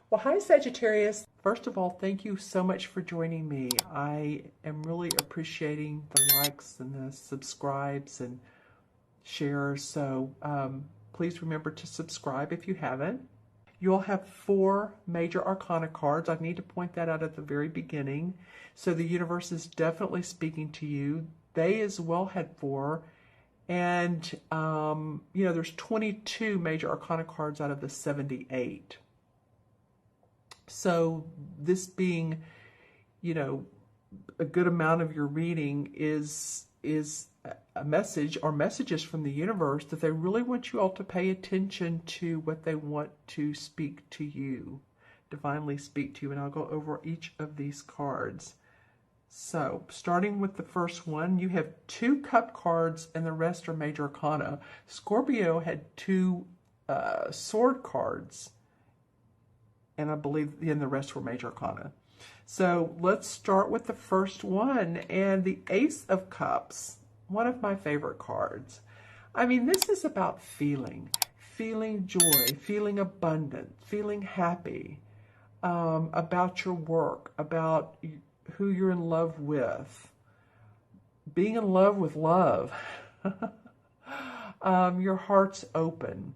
Well, hi Sagittarius. First of all, thank you so much for joining me. I am really appreciating the likes and the subscribes and shares. So please remember to subscribe if you haven't. You'll have 4 major arcana cards. I need to point that out at the very beginning. So the universe is definitely speaking to you. They as well had 4. And, there's 22 major arcana cards out of the 78. So this being, a good amount of your reading is a message or messages from the universe that they really want you all to pay attention to what they want to speak to you, divinely speak to you. And I'll go over each of these cards. So starting with the first one, you have 2 cup cards and the rest are major arcana. Scorpio had 2 sword cards. And I believe the rest were major arcana. So let's start with the first one. And the Ace of Cups, one of my favorite cards. I mean, this is about feeling joy, feeling abundant, feeling happy, about your work, about who you're in love with, being in love with love. Your heart's open.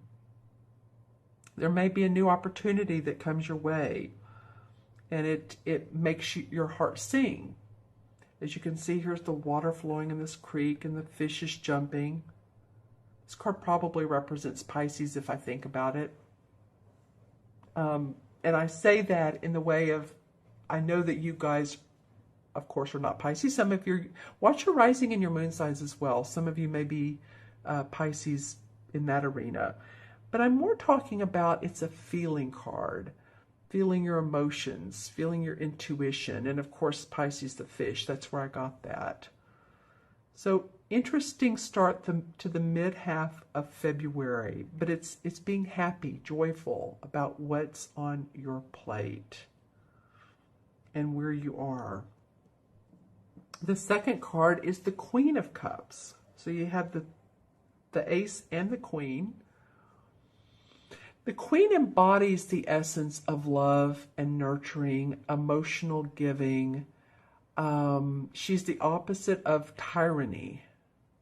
There may be a new opportunity that comes your way, and it makes your heart sing. As you can see, here's the water flowing in this creek, and the fish is jumping. This card probably represents Pisces if I think about it. And I say that in the way of, I know that you guys, of course, are not Pisces. Some of you, watch your rising and your moon signs as well. Some of you may be Pisces in that arena. But I'm more talking about it's a feeling card, feeling your emotions, feeling your intuition. And of course, Pisces the fish, that's where I got that. So interesting start to the mid-half of February, but it's being happy, joyful about what's on your plate and where you are. The second card is the Queen of Cups. So you have the Ace and the Queen. The Queen embodies the essence of love and nurturing, emotional giving. She's the opposite of tyranny,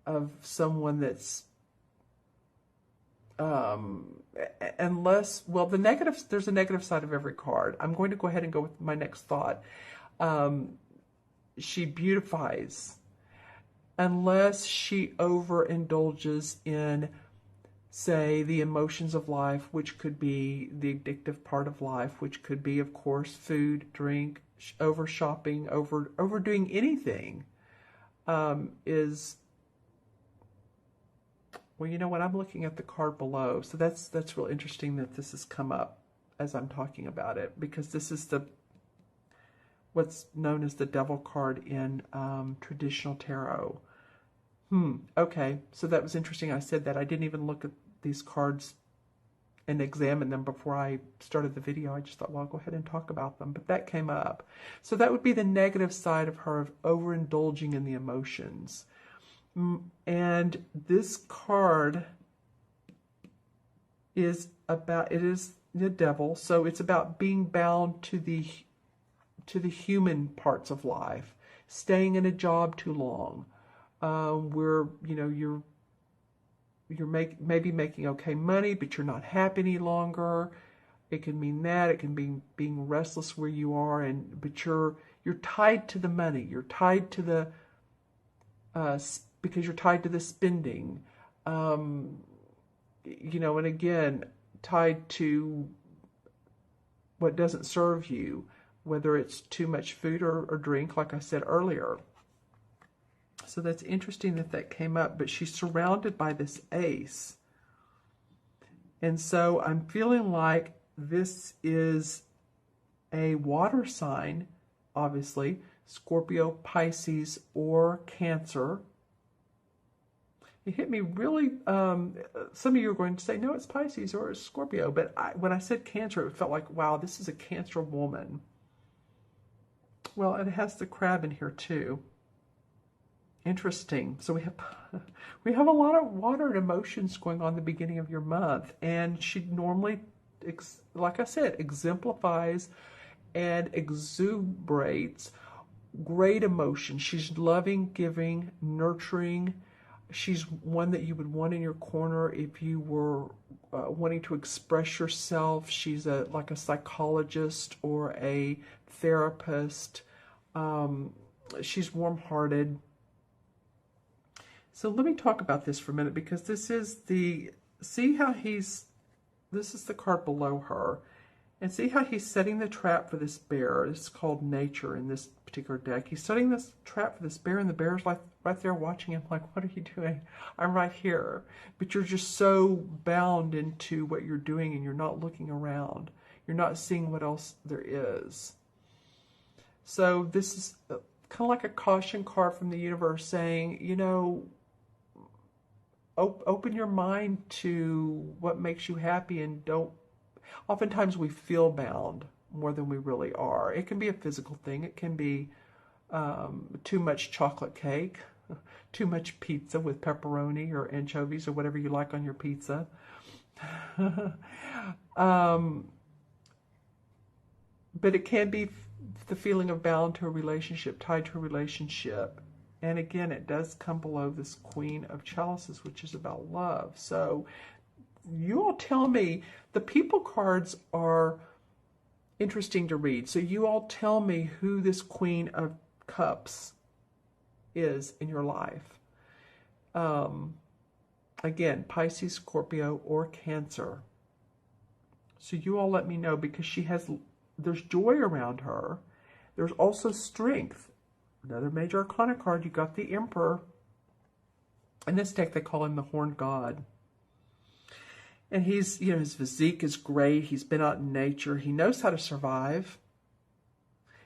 of someone that's, there's a negative side of every card. I'm going to go ahead and go with my next thought. She beautifies, unless she overindulges in, say, the emotions of life, which could be the addictive part of life, which could be, of course, food, drink, over shopping, overdoing anything, is, well, you know what, I'm looking at the card below. So that's real interesting that this has come up as I'm talking about it, because this is what's known as the Devil card in traditional tarot. Okay, so that was interesting. I said that. I didn't even look at these cards and examine them before I started the video. I just thought, well, I'll go ahead and talk about them. But that came up. So that would be the negative side of her, of overindulging in the emotions. And this card is the Devil. So it's about being bound to the human parts of life, staying in a job too long. Where you're maybe making okay money, but you're not happy any longer. It can mean that. It can be being restless where you are, but you're tied to the money. You're tied to the because you're tied to the spending. And again, tied to what doesn't serve you, whether it's too much food or drink, like I said earlier. So that's interesting that came up, but she's surrounded by this Ace. And so I'm feeling like this is a water sign, obviously, Scorpio, Pisces, or Cancer. It hit me really, some of you are going to say, no, it's Pisces or it's Scorpio. But when I said Cancer, it felt like, wow, this is a Cancer woman. Well, it has the crab in here too. Interesting. So we have a lot of water and emotions going on at the beginning of your month, and she normally like I said, exemplifies and exuberates great emotion. She's loving, giving, nurturing. She's one that you would want in your corner if you were wanting to express yourself. She's like a psychologist or a therapist. She's warm-hearted. So let me talk about this for a minute, because this is the, see how this is the card below her. And see how he's setting the trap for this bear. It's called nature in this particular deck. He's setting this trap for this bear, and the bear's like right there watching him like, what are you doing? I'm right here. But you're just so bound into what you're doing, and you're not looking around. You're not seeing what else there is. So this is kind of like a caution card from the universe saying, you know, open your mind to what makes you happy, and don't. Oftentimes we feel bound more than we really are. It can be a physical thing. It can be too much chocolate cake, too much pizza with pepperoni or anchovies or whatever you like on your pizza. But it can be the feeling of bound to a relationship, tied to a relationship. And again, it does come below this Queen of Chalices, which is about love. So you all tell me, the people cards are interesting to read. So you all tell me who this Queen of Cups is in your life. Again, Pisces, Scorpio, or Cancer. So you all let me know, because there's joy around her. There's also strength. Another major arcana card, you got the Emperor. In this deck, they call him the Horned God. And he's, you know, his physique is great. He's been out in nature. He knows how to survive.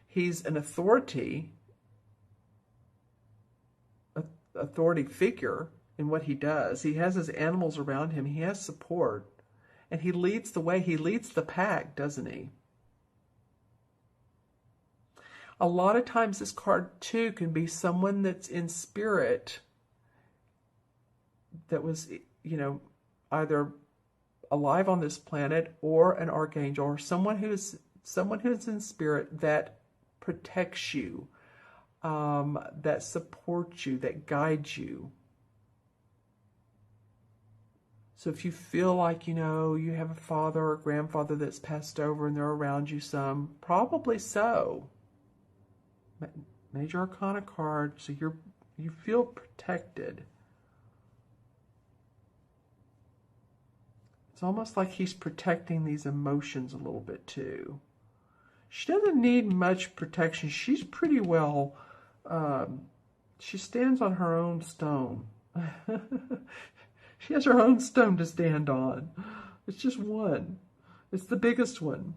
He's an authority figure in what he does. He has his animals around him. He has support. And he leads the way. He leads the pack, doesn't he? A lot of times this card, too, can be someone that's in spirit that was, you know, either alive on this planet, or an archangel, or someone who's in spirit that protects you, that supports you, that guides you. So if you feel like, you know, you have a father or grandfather that's passed over and they're around you some, probably so. Major Arcana card, so you feel protected. It's almost like he's protecting these emotions a little bit too. She doesn't need much protection. She's pretty well, she stands on her own stone. She has her own stone to stand on. It's just one. It's the biggest one.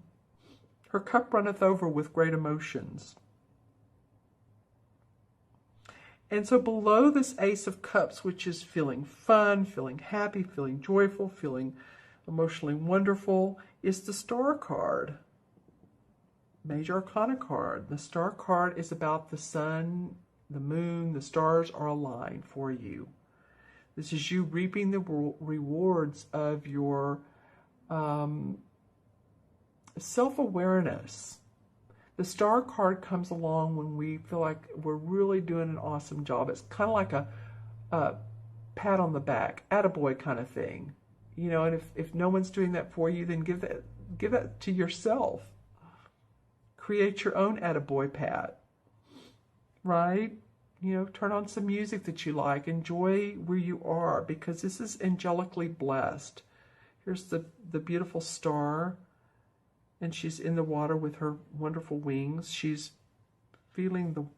Her cup runneth over with great emotions. And so below this Ace of Cups, which is feeling fun, feeling happy, feeling joyful, feeling emotionally wonderful, is the Star card. Major Arcana card. The Star card is about the sun, the moon, the stars are aligned for you. This is you reaping the rewards of your self-awareness. The Star card comes along when we feel like we're really doing an awesome job. It's kind of like a pat on the back, attaboy kind of thing. You know, and if no one's doing that for you, then give that to yourself. Create your own attaboy pat, right? You know, turn on some music that you like. Enjoy where you are, because this is angelically blessed. Here's the beautiful star, and she's in the water with her wonderful wings. She's feeling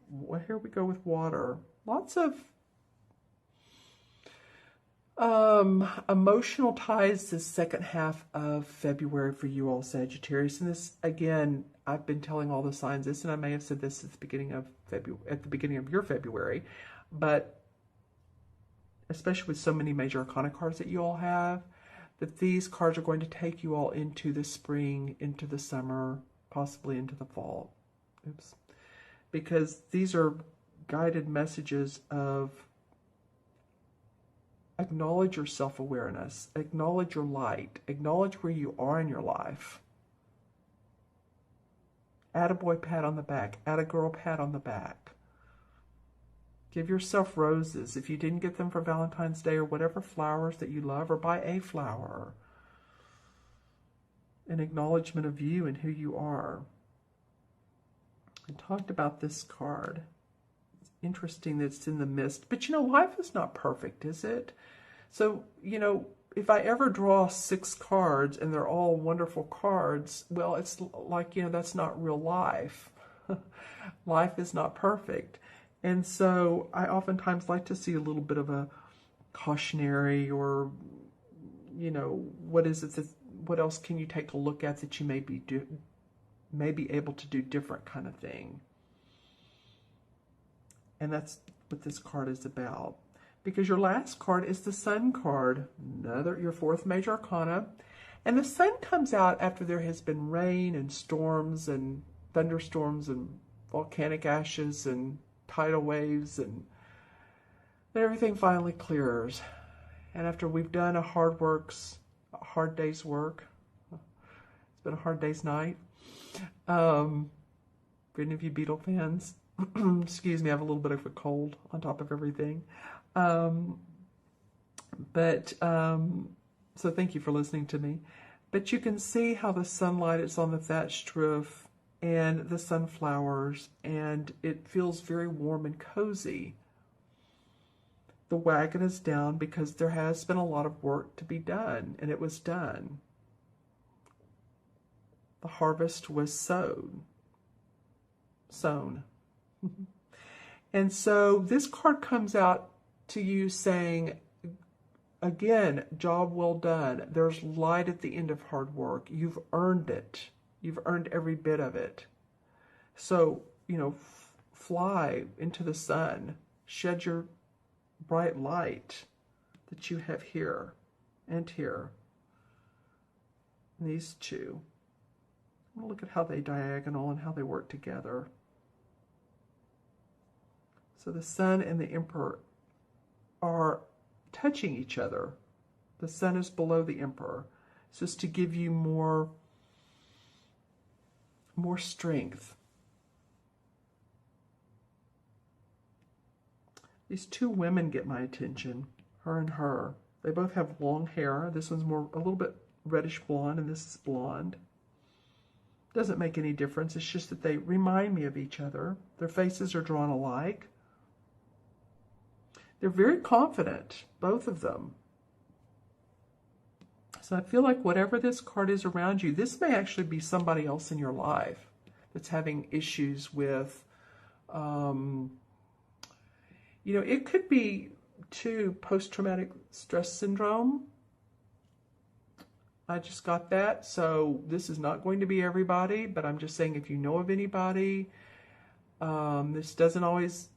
here we go with water. Lots of emotional ties this second half of February for you all, Sagittarius. And this, again, I've been telling all the signs this, and I may have said this at the beginning of your February, but especially with so many major arcana cards that you all have, that these cards are going to take you all into the spring, into the summer, possibly into the fall. Oops. Because these are guided messages of acknowledge your self-awareness, acknowledge your light, acknowledge where you are in your life. Attaboy pat on the back, attagirl pat on the back. Give yourself roses. If you didn't get them for Valentine's Day or whatever flowers that you love, or buy a flower. An acknowledgement of you and who you are. I talked about this card. It's interesting that it's in the mist. But, you know, life is not perfect, is it? So, you know, if I ever draw 6 cards and they're all wonderful cards, well, it's like, you know, that's not real life. Life is not perfect. And so I oftentimes like to see a little bit of a cautionary, or, you know, what is it that, what else can you take a look at that you may be able to do different kind of thing. And that's what this card is about. Because your last card is the Sun card, your 4th major arcana. And the Sun comes out after there has been rain and storms and thunderstorms and volcanic ashes and tidal waves, and then everything finally clears. And after we've done a hard day's work, it's been a hard day's night. For any of you Beatle fans, excuse me, I have a little bit of a cold on top of everything. So thank you for listening to me. But you can see how the sunlight is on the thatched roof and the sunflowers, and it feels very warm and cozy. The wagon is down because there has been a lot of work to be done, and it was done. The harvest was sown. And so this card comes out to you saying, again, job well done. There's light at the end of hard work. You've earned it. You've earned every bit of it. So, you know, fly into the sun. Shed your bright light that you have here and here. And these two. I'm going to look at how they diagonal and how they work together. So the Sun and the Emperor are touching each other. The Sun is below the Emperor. It's just to give you more strength. These 2 women get my attention, her and her. They both have long hair. This one's a little bit reddish blonde, and this is blonde. Doesn't make any difference. It's just that they remind me of each other. Their faces are drawn alike. They're very confident, both of them. So I feel like whatever this card is around you, this may actually be somebody else in your life that's having issues with, you know, it could be too post-traumatic stress syndrome. I just got that. So this is not going to be everybody, but I'm just saying if you know of anybody, this doesn't always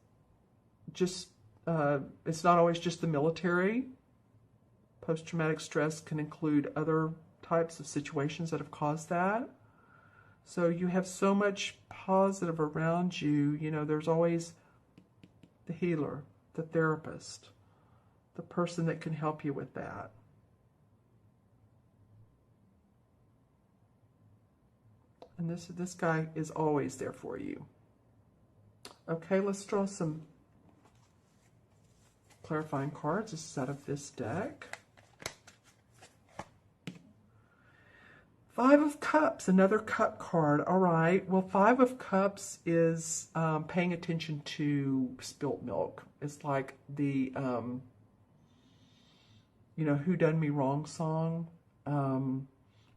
just, it's not always just the military. Post-traumatic stress can include other types of situations that have caused that. So you have so much positive around you. You know, there's always the healer, the therapist, the person that can help you with that. And this guy is always there for you. Okay, let's draw some clarifying cards. This is out of this deck. 5 of Cups, another cup card. All right. Well, 5 of Cups is paying attention to spilt milk. It's like the, you know, Who Done Me Wrong song.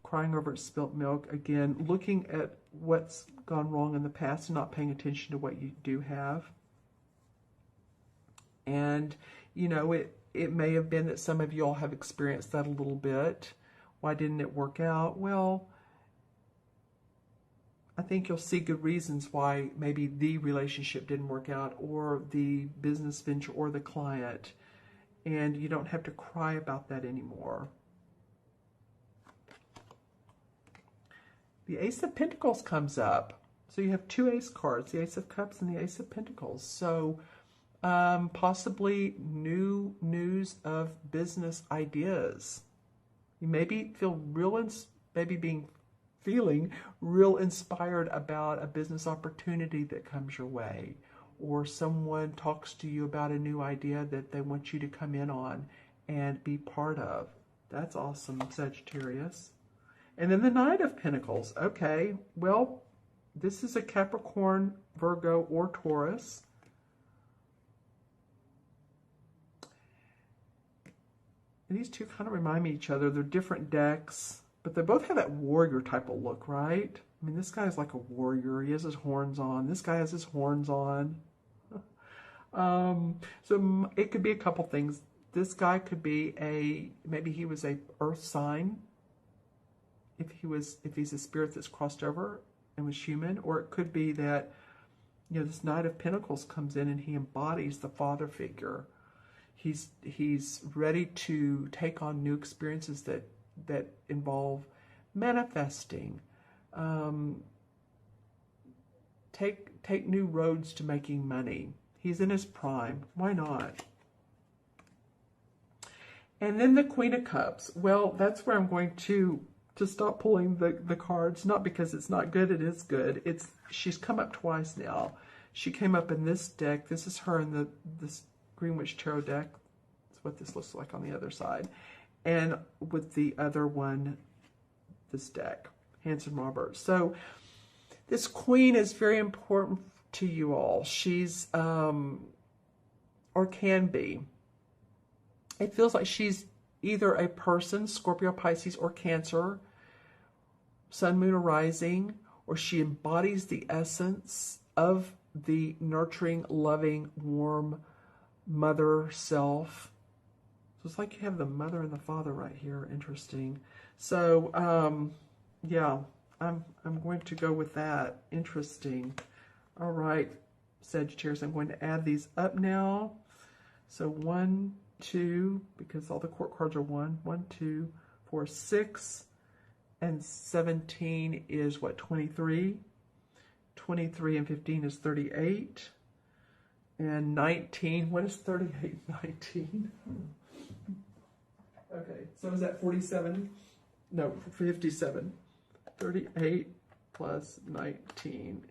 Crying over spilt milk. Again, looking at what's gone wrong in the past and not paying attention to what you do have. And, you know, it may have been that some of you all have experienced that a little bit. Why didn't it work out? Well, I think you'll see good reasons why maybe the relationship didn't work out, or the business venture, or the client. And you don't have to cry about that anymore. The Ace of Pentacles comes up. So you have 2 Ace cards, the Ace of Cups and the Ace of Pentacles. So possibly new news of business ideas. You maybe feel feeling real inspired about a business opportunity that comes your way, or someone talks to you about a new idea that they want you to come in on and be part of. That's awesome, Sagittarius. And then the Knight of Pentacles. Okay, well, this is a Capricorn, Virgo, or Taurus. And these two kind of remind me of each other. They're different decks, but they both have that warrior type of look, right? I mean, this guy's like a warrior. He has his horns on. This guy has his horns on. So it could be a couple things. This guy could be maybe he was a earth sign, if he's a spirit that's crossed over and was human, or it could be that, you know, this Knight of Pentacles comes in and he embodies the father figure. He's ready to take on new experiences that involve manifesting, take new roads to making money. He's in his prime. Why not? And then the Queen of Cups. Well, that's where I'm going to stop pulling the cards. Not because it's not good. It is good. She's come up twice now. She came up in this deck. This is her in this Greenwich Tarot deck. That's what this looks like on the other side. And with the other one, this deck, Hanson Roberts. So this queen is very important to you all. She's, or can be. It feels like she's either a person, Scorpio, Pisces, or Cancer, Sun, Moon, or Rising, or she embodies the essence of the nurturing, loving, warm mother self. So it's like you have the mother and the father right here. Interesting. So, yeah, I'm going to go with that. Interesting. All right, Sagittarius, I'm going to add these up now. So 1, 2, because all the court cards are 1, 1, 2, 4, 6, and 17 is what, 23? 23 and 15 is 38. And 19, what is 38, 19? Okay, so is that 47? No, 57. 38 plus 19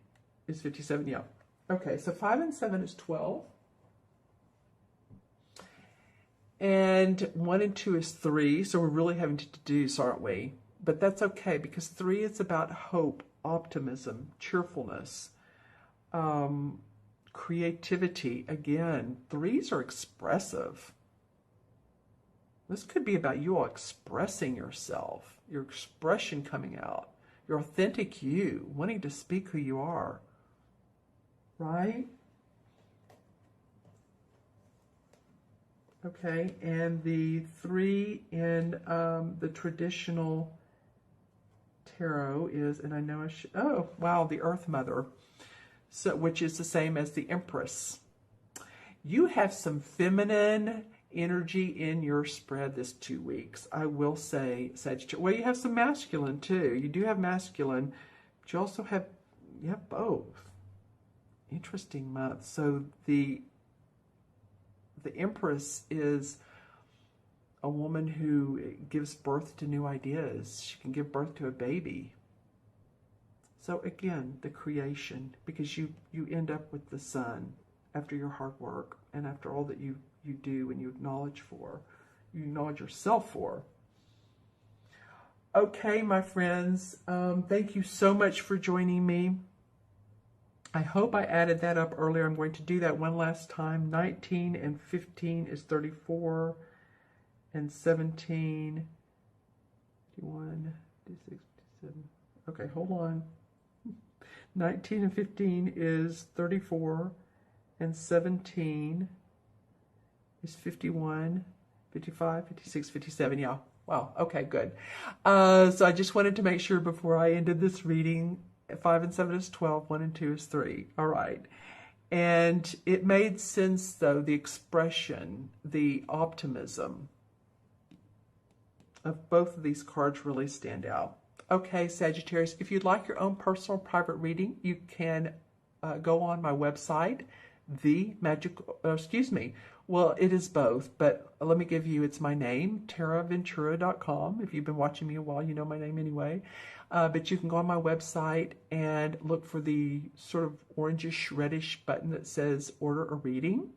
is 57, yeah. Okay, so 5 and 7 is 12. And 1 and 2 is 3, so we're really having to deduce, aren't we? But that's okay, because 3 is about hope, optimism, cheerfulness, creativity. Again, 3s are expressive. This could be about you all expressing yourself, your expression coming out, your authentic you, wanting to speak who you are, right? Okay, and the 3 in the traditional tarot is, and I know I should, oh, wow, the Earth Mother, so, which is the same as the Empress. You have some feminine energy in your spread this 2 weeks. I will say, Sagittarius. Well, you have some masculine too. You do have masculine, but you also have, both. Interesting month. So the Empress is a woman who gives birth to new ideas. She can give birth to a baby. So again, the creation, because you end up with the sun after your hard work and after all that you do and you acknowledge yourself for. Okay, my friends, thank you so much for joining me. I hope I added that up earlier. I'm going to do that one last time. 19 and 15 is 34, and 17, 51, 56, 57. Okay, hold on. 19 and 15 is 34, and 17 is 51, 55, 56, 57. Yeah. Wow. Okay, good. So I just wanted to make sure before I ended this reading, 5 and 7 is 12, 1 and 2 is 3. All right. And it made sense, though, the expression, the optimism of both of these cards really stand out. Okay, Sagittarius, if you'd like your own personal private reading, you can go on my website, well, it is both, but let me give you, it's my name, taraventura.com. If you've been watching me a while, you know my name anyway. But you can go on my website and look for the sort of orangish, reddish button that says order a reading.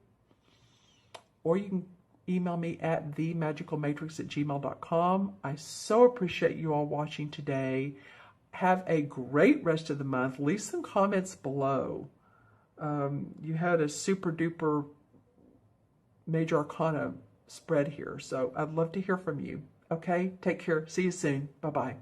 Or you can email me at themagicalmatrix@gmail.com. I so appreciate you all watching today. Have a great rest of the month. Leave some comments below. You had a super duper major arcana spread here, so I'd love to hear from you. Okay, take care. See you soon. Bye-bye.